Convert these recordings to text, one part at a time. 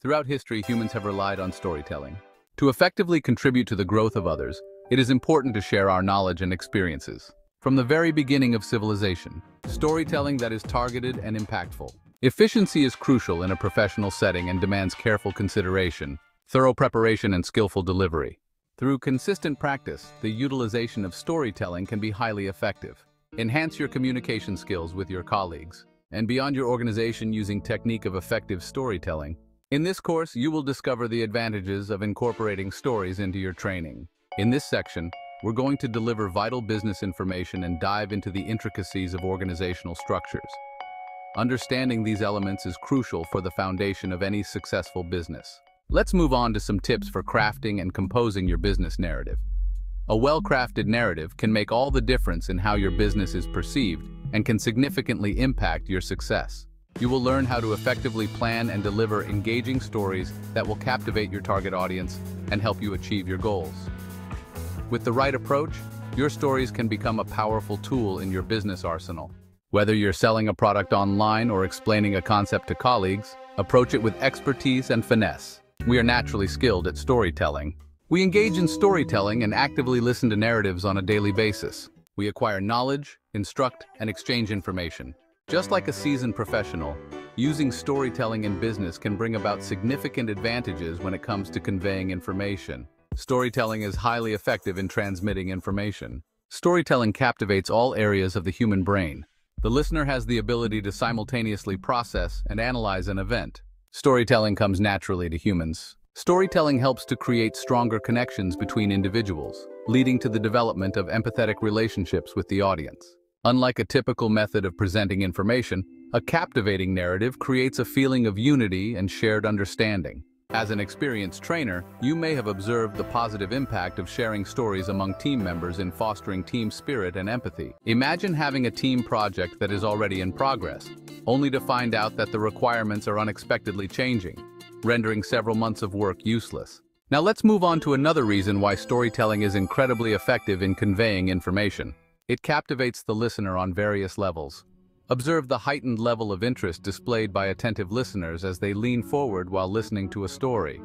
Throughout history, humans have relied on storytelling. To effectively contribute to the growth of others, it is important to share our knowledge and experiences. From the very beginning of civilization, storytelling that is targeted and impactful. Efficiency is crucial in a professional setting and demands careful consideration, thorough preparation, and skillful delivery. Through consistent practice, the utilization of storytelling can be highly effective. Enhance your communication skills with your colleagues and beyond your organization using technique of effective storytelling. In this course, you will discover the advantages of incorporating stories into your training. In this section, we're going to deliver vital business information and dive into the intricacies of organizational structures. Understanding these elements is crucial for the foundation of any successful business. Let's move on to some tips for crafting and composing your business narrative. A well-crafted narrative can make all the difference in how your business is perceived and can significantly impact your success. You will learn how to effectively plan and deliver engaging stories that will captivate your target audience and help you achieve your goals. With the right approach, your stories can become a powerful tool in your business arsenal. Whether you're selling a product online or explaining a concept to colleagues, approach it with expertise and finesse. We are naturally skilled at storytelling. We engage in storytelling and actively listen to narratives on a daily basis. We acquire knowledge, instruct, and exchange information. Just like a seasoned professional, using storytelling in business can bring about significant advantages when it comes to conveying information. Storytelling is highly effective in transmitting information. Storytelling captivates all areas of the human brain. The listener has the ability to simultaneously process and analyze an event. Storytelling comes naturally to humans. Storytelling helps to create stronger connections between individuals, leading to the development of empathetic relationships with the audience. Unlike a typical method of presenting information, a captivating narrative creates a feeling of unity and shared understanding. As an experienced trainer, you may have observed the positive impact of sharing stories among team members in fostering team spirit and empathy. Imagine having a team project that is already in progress, only to find out that the requirements are unexpectedly changing, rendering several months of work useless. Now let's move on to another reason why storytelling is incredibly effective in conveying information. It captivates the listener on various levels. Observe the heightened level of interest displayed by attentive listeners as they lean forward while listening to a story.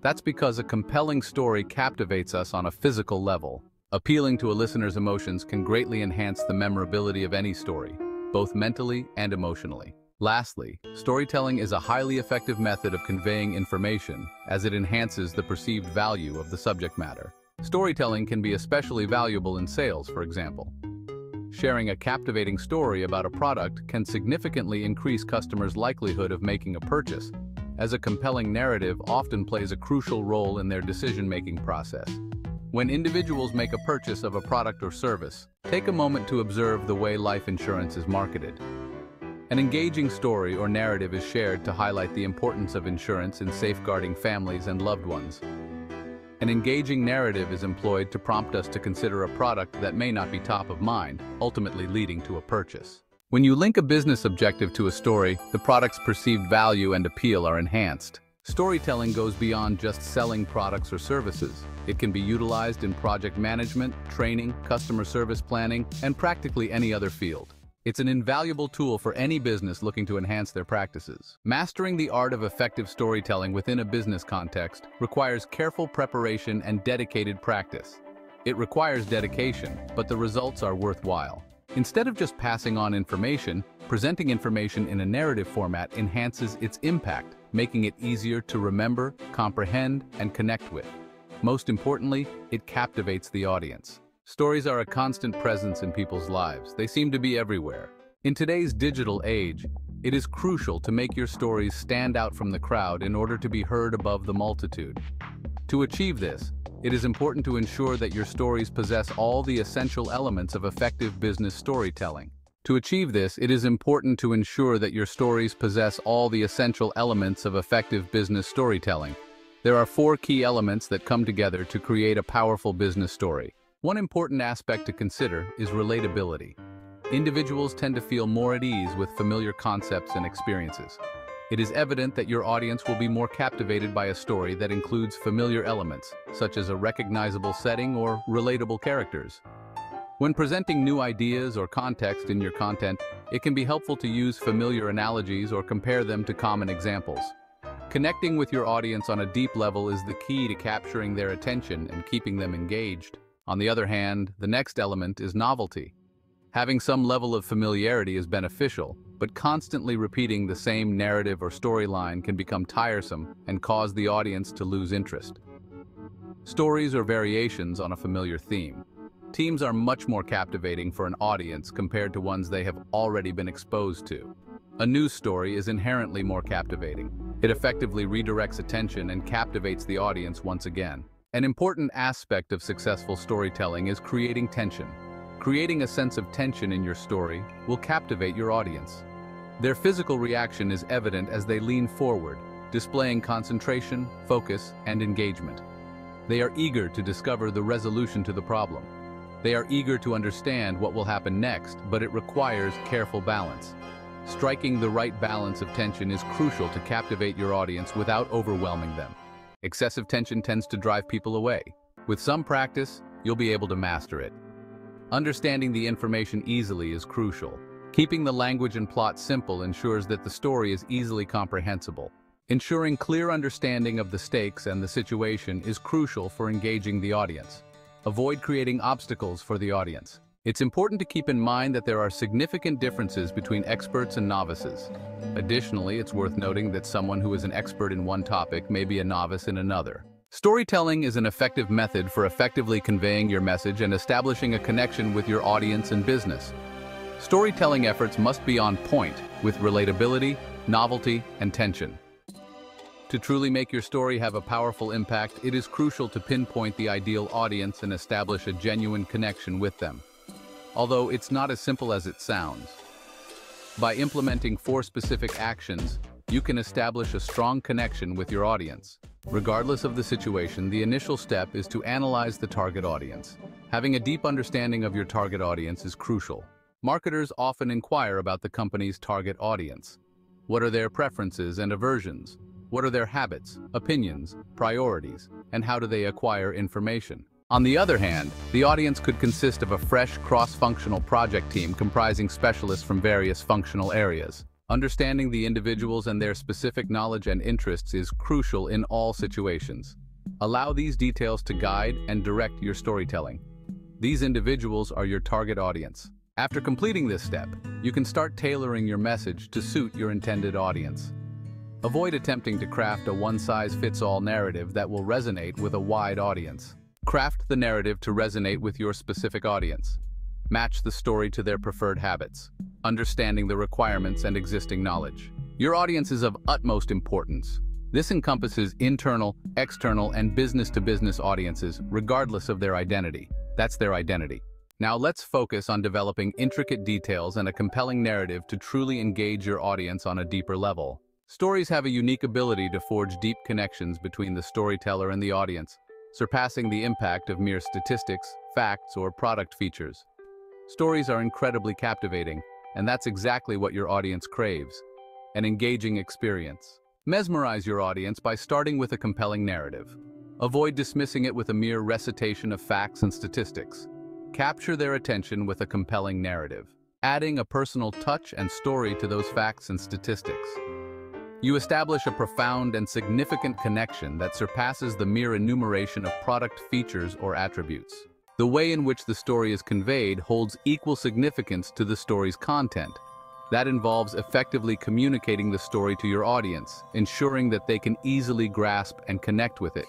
That's because a compelling story captivates us on a physical level. Appealing to a listener's emotions can greatly enhance the memorability of any story, both mentally and emotionally. Lastly, storytelling is a highly effective method of conveying information as it enhances the perceived value of the subject matter. Storytelling can be especially valuable in sales, for example. Sharing a captivating story about a product can significantly increase customers' likelihood of making a purchase, as a compelling narrative often plays a crucial role in their decision-making process. When individuals make a purchase of a product or service, take a moment to observe the way life insurance is marketed. An engaging story or narrative is shared to highlight the importance of insurance in safeguarding families and loved ones. An engaging narrative is employed to prompt us to consider a product that may not be top of mind, ultimately leading to a purchase. When you link a business objective to a story, the product's perceived value and appeal are enhanced. Storytelling goes beyond just selling products or services. It can be utilized in project management, training, customer service planning, and practically any other field. It's an invaluable tool for any business looking to enhance their practices. Mastering the art of effective storytelling within a business context requires careful preparation and dedicated practice. It requires dedication, but the results are worthwhile. Instead of just passing on information, presenting information in a narrative format enhances its impact, making it easier to remember, comprehend, and connect with. Most importantly, it captivates the audience. Stories are a constant presence in people's lives. They seem to be everywhere. In today's digital age, it is crucial to make your stories stand out from the crowd in order to be heard above the multitude. To achieve this, it is important to ensure that your stories possess all the essential elements of effective business storytelling. To achieve this, it is important to ensure that your stories possess all the essential elements of effective business storytelling. There are 4 key elements that come together to create a powerful business story. One important aspect to consider is relatability. Individuals tend to feel more at ease with familiar concepts and experiences. It is evident that your audience will be more captivated by a story that includes familiar elements, such as a recognizable setting or relatable characters. When presenting new ideas or context in your content, it can be helpful to use familiar analogies or compare them to common examples. Connecting with your audience on a deep level is the key to capturing their attention and keeping them engaged. On the other hand, the next element is novelty. Having some level of familiarity is beneficial, but constantly repeating the same narrative or storyline can become tiresome and cause the audience to lose interest. Stories or variations on a familiar theme. Themes are much more captivating for an audience compared to ones they have already been exposed to. A news story is inherently more captivating. It effectively redirects attention and captivates the audience once again. An important aspect of successful storytelling is creating tension. Creating a sense of tension in your story will captivate your audience. Their physical reaction is evident as they lean forward, displaying concentration, focus, and engagement. They are eager to discover the resolution to the problem. They are eager to understand what will happen next, but it requires careful balance. Striking the right balance of tension is crucial to captivate your audience without overwhelming them. Excessive tension tends to drive people away. With some practice, you'll be able to master it. Understanding the information easily is crucial. Keeping the language and plot simple ensures that the story is easily comprehensible. Ensuring clear understanding of the stakes and the situation is crucial for engaging the audience. Avoid creating obstacles for the audience. It's important to keep in mind that there are significant differences between experts and novices. Additionally, it's worth noting that someone who is an expert in one topic may be a novice in another. Storytelling is an effective method for effectively conveying your message and establishing a connection with your audience and business. Storytelling efforts must be on point with relatability, novelty, and tension. To truly make your story have a powerful impact, it is crucial to pinpoint the ideal audience and establish a genuine connection with them. Although it's not as simple as it sounds. By implementing 4 specific actions, you can establish a strong connection with your audience. Regardless of the situation, the initial step is to analyze the target audience. Having a deep understanding of your target audience is crucial. Marketers often inquire about the company's target audience. What are their preferences and aversions? What are their habits, opinions, priorities, and how do they acquire information? On the other hand, the audience could consist of a fresh, cross-functional project team comprising specialists from various functional areas. Understanding the individuals and their specific knowledge and interests is crucial in all situations. Allow these details to guide and direct your storytelling. These individuals are your target audience. After completing this step, you can start tailoring your message to suit your intended audience. Avoid attempting to craft a one-size-fits-all narrative that will resonate with a wide audience. Craft the narrative to resonate with your specific audience. Match the story to their preferred habits, understanding the requirements and existing knowledge. Your audience is of utmost importance. This encompasses internal, external, and business-to-business audiences, regardless of their identity. That's their identity. Now let's focus on developing intricate details and a compelling narrative to truly engage your audience on a deeper level. Stories have a unique ability to forge deep connections between the storyteller and the audience, surpassing the impact of mere statistics, facts, or product features. Stories are incredibly captivating, and that's exactly what your audience craves: an engaging experience. Mesmerize your audience by starting with a compelling narrative. Avoid dismissing it with a mere recitation of facts and statistics. Capture their attention with a compelling narrative, adding a personal touch and story to those facts and statistics. You establish a profound and significant connection that surpasses the mere enumeration of product features or attributes. The way in which the story is conveyed holds equal significance to the story's content. That involves effectively communicating the story to your audience, ensuring that they can easily grasp and connect with it.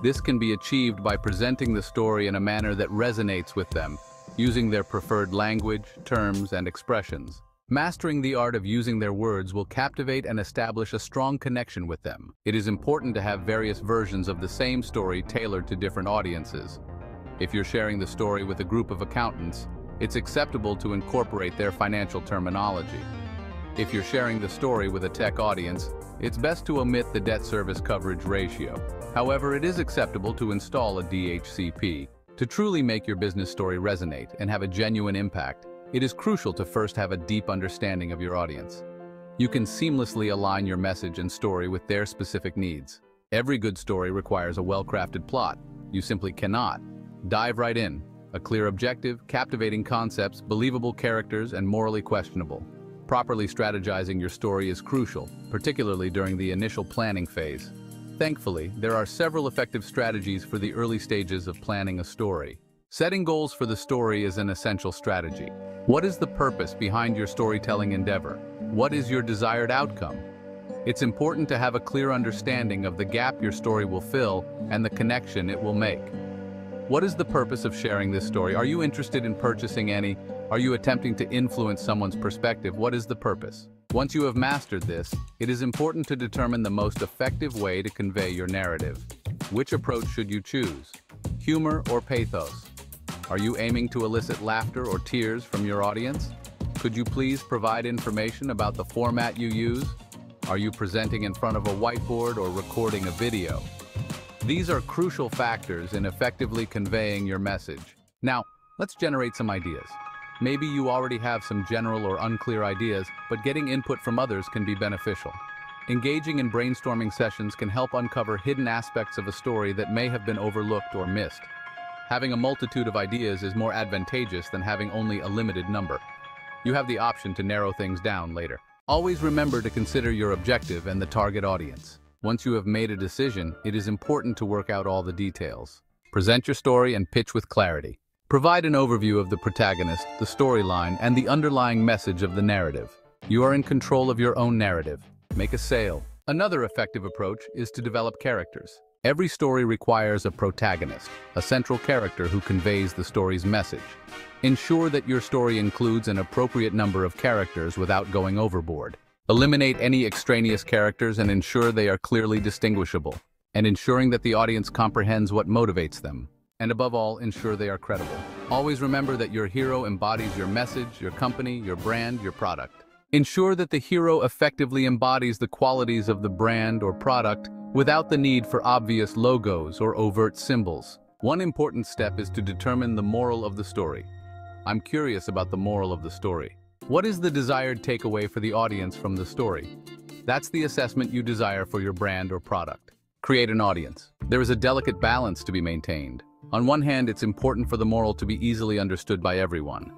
This can be achieved by presenting the story in a manner that resonates with them, using their preferred language, terms, and expressions. Mastering the art of using their words will captivate and establish a strong connection with them. It is important to have various versions of the same story tailored to different audiences. If you're sharing the story with a group of accountants, it's acceptable to incorporate their financial terminology. If you're sharing the story with a tech audience, it's best to omit the debt service coverage ratio. However, it is acceptable to install a DHCP. To truly make your business story resonate and have a genuine impact, it is crucial to first have a deep understanding of your audience. You can seamlessly align your message and story with their specific needs. Every good story requires a well-crafted plot. You simply cannot. Dive right in. A clear objective, captivating concepts, believable characters, and morally questionable. Properly strategizing your story is crucial, particularly during the initial planning phase. Thankfully, there are several effective strategies for the early stages of planning a story. Setting goals for the story is an essential strategy. What is the purpose behind your storytelling endeavor? What is your desired outcome? It's important to have a clear understanding of the gap your story will fill and the connection it will make. What is the purpose of sharing this story? Are you interested in purchasing any? Are you attempting to influence someone's perspective? What is the purpose? Once you have mastered this, it is important to determine the most effective way to convey your narrative. Which approach should you choose? Humor or pathos? Are you aiming to elicit laughter or tears from your audience? Could you please provide information about the format you use? Are you presenting in front of a whiteboard or recording a video? These are crucial factors in effectively conveying your message. Now, let's generate some ideas. Maybe you already have some general or unclear ideas, but getting input from others can be beneficial. Engaging in brainstorming sessions can help uncover hidden aspects of a story that may have been overlooked or missed. Having a multitude of ideas is more advantageous than having only a limited number. You have the option to narrow things down later. Always remember to consider your objective and the target audience. Once you have made a decision, it is important to work out all the details. Present your story and pitch with clarity. Provide an overview of the protagonist, the storyline, and the underlying message of the narrative. You are in control of your own narrative. Make a sale. Another effective approach is to develop characters. Every story requires a protagonist, a central character who conveys the story's message. Ensure that your story includes an appropriate number of characters without going overboard. Eliminate any extraneous characters and ensure they are clearly distinguishable, and ensuring that the audience comprehends what motivates them. And above all, ensure they are credible. Always remember that your hero embodies your message, your company, your brand, your product. Ensure that the hero effectively embodies the qualities of the brand or product without the need for obvious logos or overt symbols. One important step is to determine the moral of the story. I'm curious about the moral of the story. What is the desired takeaway for the audience from the story? That's the assessment you desire for your brand or product. Create an audience. There is a delicate balance to be maintained. On one hand, it's important for the moral to be easily understood by everyone.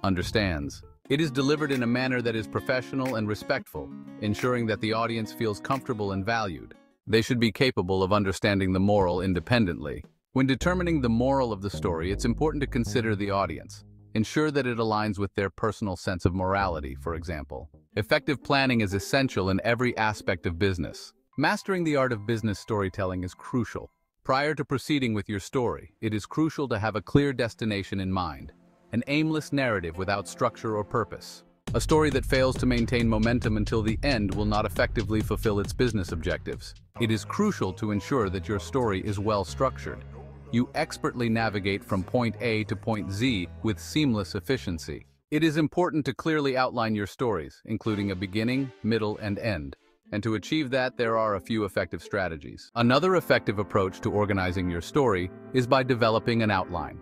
Understands. It is delivered in a manner that is professional and respectful, ensuring that the audience feels comfortable and valued. They should be capable of understanding the moral independently. When determining the moral of the story, it's important to consider the audience. Ensure that it aligns with their personal sense of morality, for example. Effective planning is essential in every aspect of business. Mastering the art of business storytelling is crucial. Prior to proceeding with your story, it is crucial to have a clear destination in mind. An aimless narrative without structure or purpose. A story that fails to maintain momentum until the end will not effectively fulfill its business objectives. It is crucial to ensure that your story is well structured. You expertly navigate from point A to point Z with seamless efficiency. It is important to clearly outline your stories, including a beginning, middle, and end. And to achieve that, there are a few effective strategies. Another effective approach to organizing your story is by developing an outline.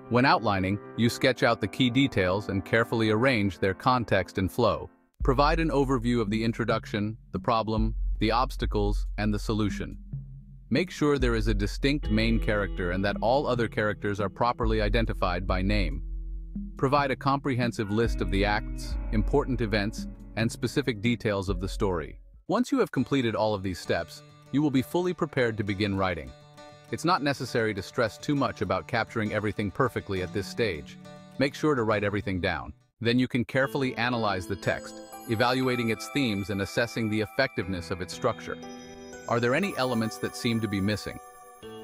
When outlining, you sketch out the key details and carefully arrange their context and flow. Provide an overview of the introduction, the problem, the obstacles, and the solution. Make sure there is a distinct main character and that all other characters are properly identified by name. Provide a comprehensive list of the acts, important events, and specific details of the story. Once you have completed all of these steps, you will be fully prepared to begin writing. It's not necessary to stress too much about capturing everything perfectly at this stage. Make sure to write everything down. Then you can carefully analyze the text, evaluating its themes and assessing the effectiveness of its structure. Are there any elements that seem to be missing?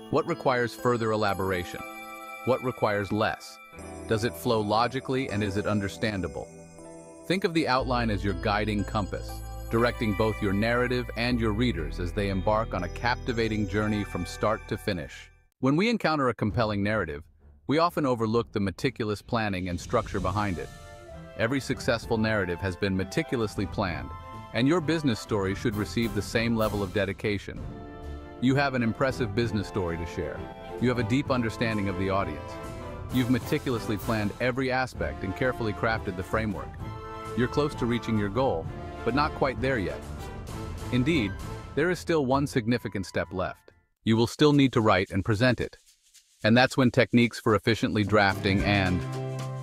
What requires further elaboration? What requires less? Does it flow logically and is it understandable? Think of the outline as your guiding compass, directing both your narrative and your readers as they embark on a captivating journey from start to finish. When we encounter a compelling narrative, we often overlook the meticulous planning and structure behind it. Every successful narrative has been meticulously planned, and your business story should receive the same level of dedication. You have an impressive business story to share. You have a deep understanding of the audience. You've meticulously planned every aspect and carefully crafted the framework. You're close to reaching your goal, but not quite there yet. Indeed, there is still one significant step left. You will still need to write and present it. And that's when techniques for efficiently drafting and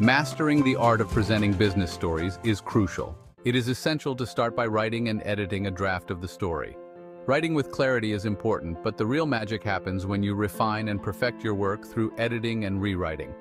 mastering the art of presenting business stories is crucial. It is essential to start by writing and editing a draft of the story. Writing with clarity is important, but the real magic happens when you refine and perfect your work through editing and rewriting.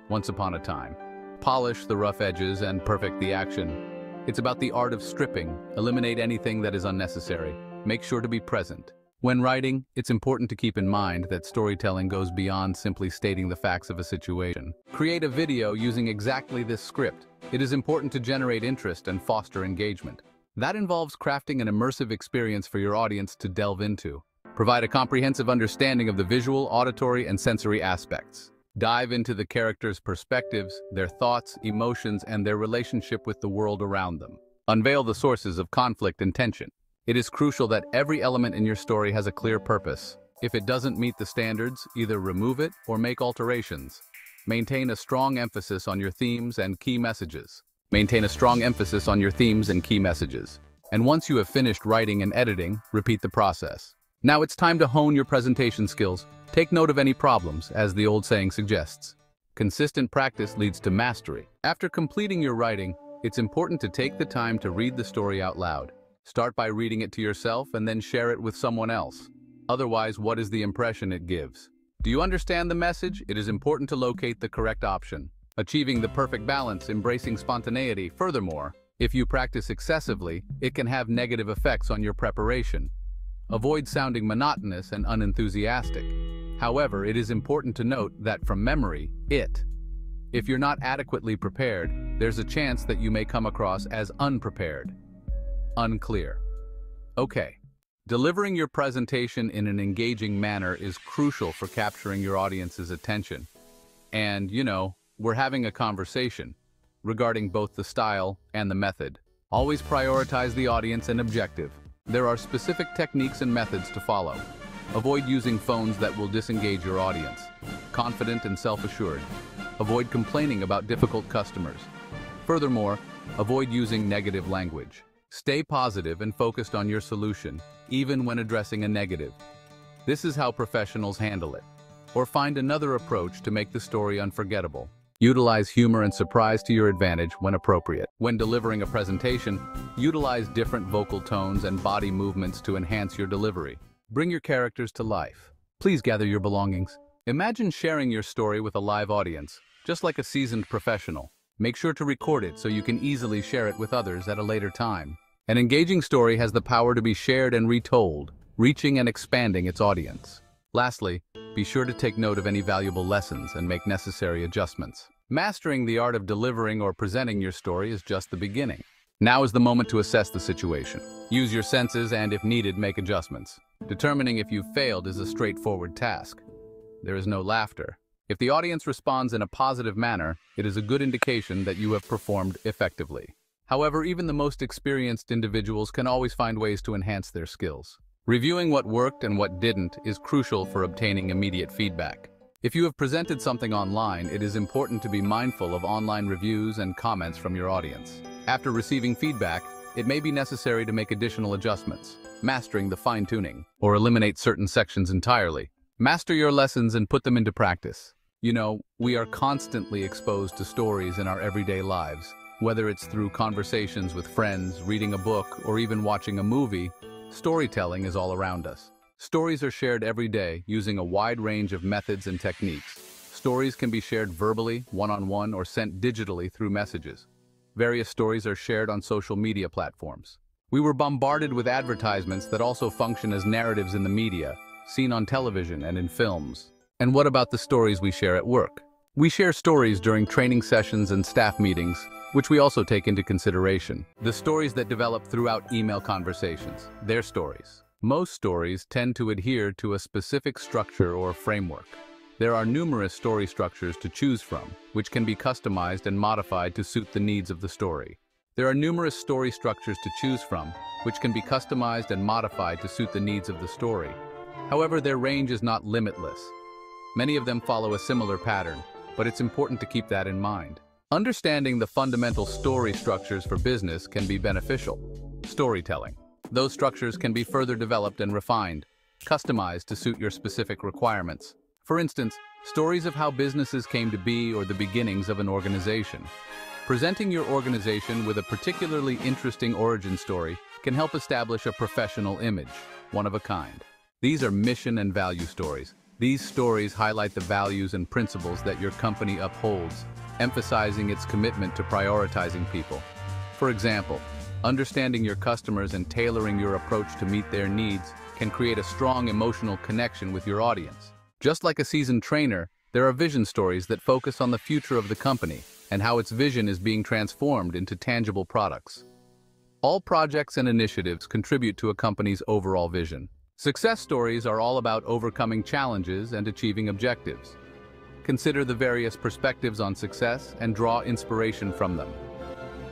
Once upon a time, polish the rough edges and perfect the action. It's about the art of stripping. Eliminate anything that is unnecessary. Make sure to be present. When writing, it's important to keep in mind that storytelling goes beyond simply stating the facts of a situation. Create a video using exactly this script. It is important to generate interest and foster engagement. That involves crafting an immersive experience for your audience to delve into. Provide a comprehensive understanding of the visual, auditory, and sensory aspects. Dive into the characters' perspectives, their thoughts, emotions, and their relationship with the world around them. Unveil the sources of conflict and tension. It is crucial that every element in your story has a clear purpose. If it doesn't meet the standards, either remove it or make alterations. Maintain a strong emphasis on your themes and key messages. And once you have finished writing and editing, repeat the process. Now it's time to hone your presentation skills. Take note of any problems, as the old saying suggests. Consistent practice leads to mastery. After completing your writing, it's important to take the time to read the story out loud. Start by reading it to yourself and then share it with someone else. Otherwise, what is the impression it gives? Do you understand the message? It is important to locate the correct option. Achieving the perfect balance, embracing spontaneity. Furthermore, if you practice excessively, it can have negative effects on your preparation. Avoid sounding monotonous and unenthusiastic. However, it is important to note that from memory, if you're not adequately prepared, there's a chance that you may come across as unprepared. Unclear. Okay. Delivering your presentation in an engaging manner is crucial for capturing your audience's attention. And, we're having a conversation regarding both the style and the method. Always prioritize the audience and objective. There are specific techniques and methods to follow. Avoid using phones that will disengage your audience. Confident and self-assured. Avoid complaining about difficult customers. Furthermore, avoid using negative language. Stay positive and focused on your solution, even when addressing a negative. This is how professionals handle it. Or find another approach to make the story unforgettable. Utilize humor and surprise to your advantage when appropriate. When delivering a presentation, utilize different vocal tones and body movements to enhance your delivery. Bring your characters to life. Please gather your belongings. Imagine sharing your story with a live audience, just like a seasoned professional. Make sure to record it so you can easily share it with others at a later time. An engaging story has the power to be shared and retold, reaching and expanding its audience. Lastly, be sure to take note of any valuable lessons and make necessary adjustments. Mastering the art of delivering or presenting your story is just the beginning. Now is the moment to assess the situation. Use your senses and, if needed, make adjustments. Determining if you've failed is a straightforward task. There is no laughter. If the audience responds in a positive manner, it is a good indication that you have performed effectively. However, even the most experienced individuals can always find ways to enhance their skills. Reviewing what worked and what didn't is crucial for obtaining immediate feedback. If you have presented something online, it is important to be mindful of online reviews and comments from your audience. After receiving feedback, it may be necessary to make additional adjustments, mastering the fine-tuning, or eliminate certain sections entirely. Master your lessons and put them into practice. We are constantly exposed to stories in our everyday lives. Whether it's through conversations with friends, reading a book, or even watching a movie, storytelling is all around us. Stories are shared every day using a wide range of methods and techniques. Stories can be shared verbally, one-on-one, or sent digitally through messages. Various stories are shared on social media platforms. We were bombarded with advertisements that also function as narratives in the media, seen on television and in films. And what about the stories we share at work? We share stories during training sessions and staff meetings, which we also take into consideration. The stories that develop throughout email conversations, their stories. Most stories tend to adhere to a specific structure or framework. There are numerous story structures to choose from, which can be customized and modified to suit the needs of the story. However, their range is not limitless. Many of them follow a similar pattern, but it's important to keep that in mind. Understanding the fundamental story structures for business can be beneficial. Storytelling. Those structures can be further developed and refined, customized to suit your specific requirements. For instance, stories of how businesses came to be or the beginnings of an organization. Presenting your organization with a particularly interesting origin story can help establish a professional image, one of a kind. These are mission and value stories. These stories highlight the values and principles that your company upholds, emphasizing its commitment to prioritizing people. For example, understanding your customers and tailoring your approach to meet their needs can create a strong emotional connection with your audience. Just like a seasoned trainer, there are vision stories that focus on the future of the company and how its vision is being transformed into tangible products. All projects and initiatives contribute to a company's overall vision. Success stories are all about overcoming challenges and achieving objectives. Consider the various perspectives on success and draw inspiration from them.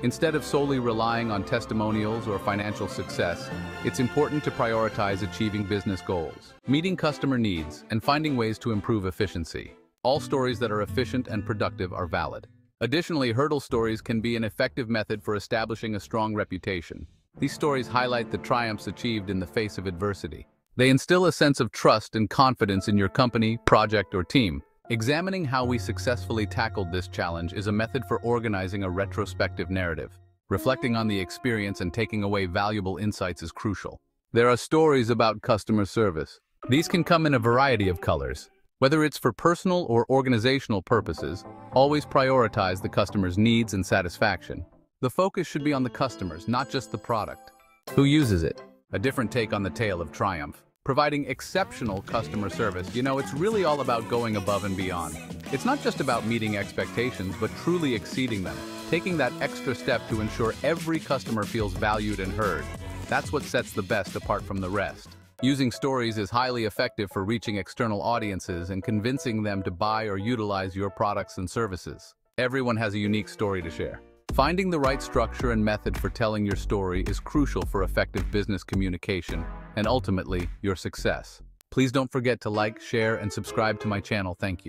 Instead of solely relying on testimonials or financial success, it's important to prioritize achieving business goals, meeting customer needs, and finding ways to improve efficiency. All stories that are efficient and productive are valid. Additionally, hurdle stories can be an effective method for establishing a strong reputation. These stories highlight the triumphs achieved in the face of adversity. They instill a sense of trust and confidence in your company, project, or team. Examining how we successfully tackled this challenge is a method for organizing a retrospective narrative. Reflecting on the experience and taking away valuable insights is crucial. There are stories about customer service. These can come in a variety of colors. Whether it's for personal or organizational purposes, always prioritize the customer's needs and satisfaction. The focus should be on the customers, not just the product. Who uses it? A different take on the tale of triumph. Providing exceptional customer service. It's really all about going above and beyond. It's not just about meeting expectations, but truly exceeding them. Taking that extra step to ensure every customer feels valued and heard. That's what sets the best apart from the rest. Using stories is highly effective for reaching external audiences and convincing them to buy or utilize your products and services. Everyone has a unique story to share. Finding the right structure and method for telling your story is crucial for effective business communication and ultimately your success. Please don't forget to like, share, and subscribe to my channel. Thank you.